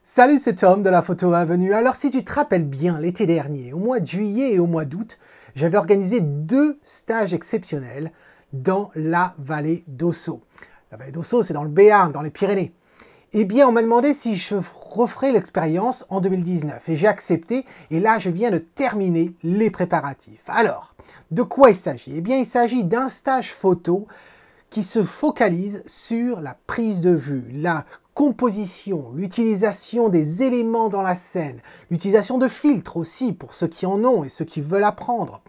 Salut, c'est Tom de la Photo Avenue. Alors si tu te rappelles bien, l'été dernier, au mois de juillet et au mois d'août, j'avais organisé 2 stages exceptionnels dans la vallée d'Ossau. La vallée d'Ossau, c'est dans le Béarn, dans les Pyrénées. Eh bien, on m'a demandé si je referais l'expérience en 2019 et j'ai accepté et là, je viens de terminer les préparatifs. Alors, de quoi il s'agit? Eh bien, il s'agit d'un stage photo qui se focalise sur la prise de vue, la composition, l'utilisation des éléments dans la scène, l'utilisation de filtres aussi pour ceux qui en ont et ceux qui veulent apprendre.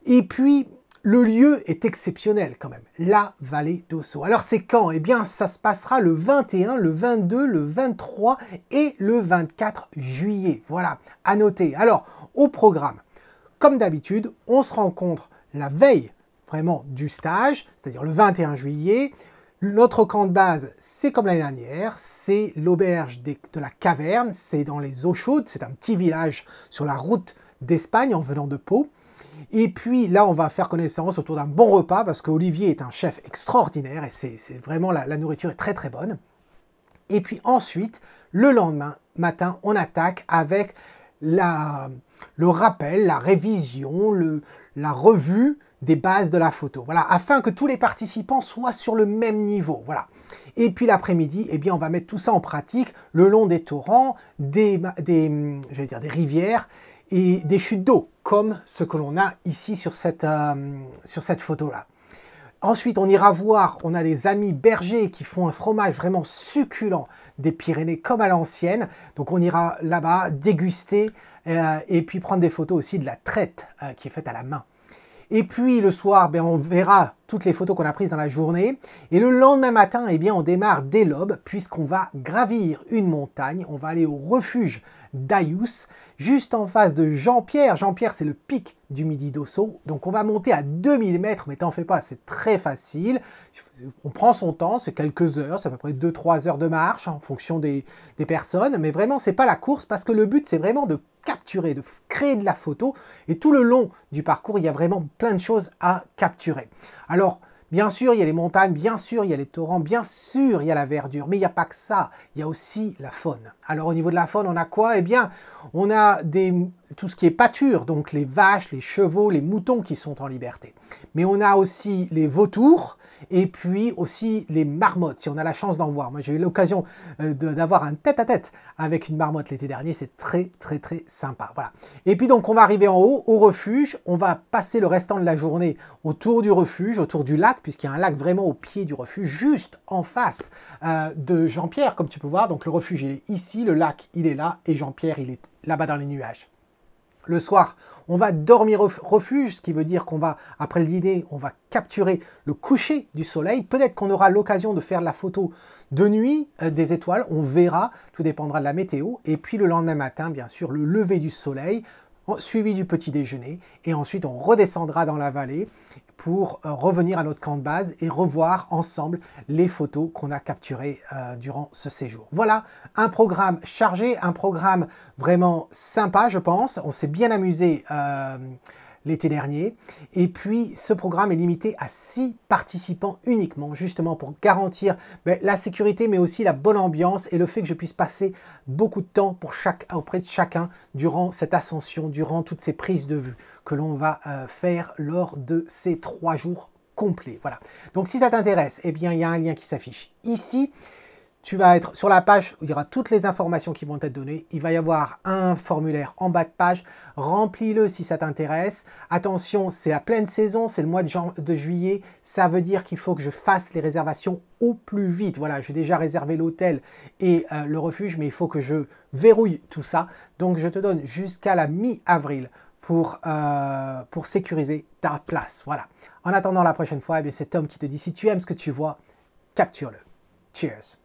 Et puis, le lieu est exceptionnel quand même, la vallée d'Ossau. Alors c'est quand? Eh bien, ça se passera le 21, le 22, le 23 et le 24 juillet. Voilà, à noter. Alors, au programme, comme d'habitude, on se rencontre la veille vraiment du stage, c'est-à-dire le 21 juillet. Notre camp de base, c'est comme l'année dernière, c'est l'auberge de la Caverne, c'est dans les eaux chaudes, c'est un petit village sur la route d'Espagne en venant de Pau. Et puis là, on va faire connaissance autour d'un bon repas parce qu'Olivier est un chef extraordinaire et c'est vraiment la nourriture est très très bonne. Et puis ensuite, le lendemain matin, on attaque avec le rappel, la révision, la revue des bases de la photo. Voilà, afin que tous les participants soient sur le même niveau. Voilà. Et puis l'après-midi, eh bien, on va mettre tout ça en pratique le long des torrents, des rivières et des chutes d'eau, comme ce que l'on a ici sur cette photo-là. Ensuite, on ira voir, on a des amis bergers qui font un fromage vraiment succulent des Pyrénées comme à l'ancienne. Donc on ira là-bas déguster et puis prendre des photos aussi de la traite qui est faite à la main. Et puis le soir, ben, on verra toutes les photos qu'on a prises dans la journée. Et le lendemain matin, eh bien, on démarre dès l'aube puisqu'on va gravir une montagne. On va aller au refuge d'Ayous, juste en face de Jean-Pierre. Jean-Pierre, c'est le pic du Midi d'Ossau. Donc on va monter à 2000 mètres, mais t'en fais pas, c'est très facile. On prend son temps, c'est quelques heures, c'est à peu près 2-3 heures de marche en fonction des personnes. Mais vraiment, c'est pas la course parce que le but, c'est vraiment de capturer, de créer de la photo. Et tout le long du parcours, il y a vraiment plein de choses à capturer. Alors, bien sûr, il y a les montagnes, bien sûr, il y a les torrents, bien sûr, il y a la verdure, mais il n'y a pas que ça, il y a aussi la faune. Alors, au niveau de la faune, on a quoi? Eh bien, on a tout ce qui est pâture, donc les vaches, les chevaux, les moutons qui sont en liberté. Mais on a aussi les vautours et puis aussi les marmottes, si on a la chance d'en voir. Moi, j'ai eu l'occasion d'avoir un tête-à-tête avec une marmotte l'été dernier, c'est très, très, très sympa. Voilà. Et puis donc, on va arriver en haut, au refuge, on va passer le restant de la journée autour du refuge, autour du lac, puisqu'il y a un lac vraiment au pied du refuge, juste en face de Jean-Pierre, comme tu peux voir. Donc, le refuge, il est ici, le lac, il est là, et Jean-Pierre, il est là-bas dans les nuages. Le soir, on va dormir au refuge, ce qui veut dire qu'on va, après le dîner, on va capturer le coucher du soleil. Peut-être qu'on aura l'occasion de faire la photo de nuit des étoiles, on verra, tout dépendra de la météo. Et puis le lendemain matin, bien sûr, le lever du soleil, suivi du petit déjeuner. Et ensuite, on redescendra dans la vallée pour revenir à notre camp de base et revoir ensemble les photos qu'on a capturées durant ce séjour. Voilà, un programme chargé, un programme vraiment sympa, je pense. On s'est bien amusé l'été dernier. Et puis, ce programme est limité à 6 participants uniquement, justement pour garantir la sécurité, mais aussi la bonne ambiance et le fait que je puisse passer beaucoup de temps auprès de chacun durant cette ascension, durant toutes ces prises de vue que l'on va faire lors de ces 3 jours complets. Voilà. Donc, si ça t'intéresse, eh bien, il y a un lien qui s'affiche ici. Tu vas être sur la page où il y aura toutes les informations qui vont être données. Il va y avoir un formulaire en bas de page. Remplis-le si ça t'intéresse. Attention, c'est la pleine saison, c'est le mois de juillet. Ça veut dire qu'il faut que je fasse les réservations au plus vite. Voilà, j'ai déjà réservé l'hôtel et le refuge, mais il faut que je verrouille tout ça. Donc, je te donne jusqu'à la mi-avril pour sécuriser ta place. Voilà. En attendant la prochaine fois, eh c'est Tom qui te dit, si tu aimes ce que tu vois, capture-le. Cheers!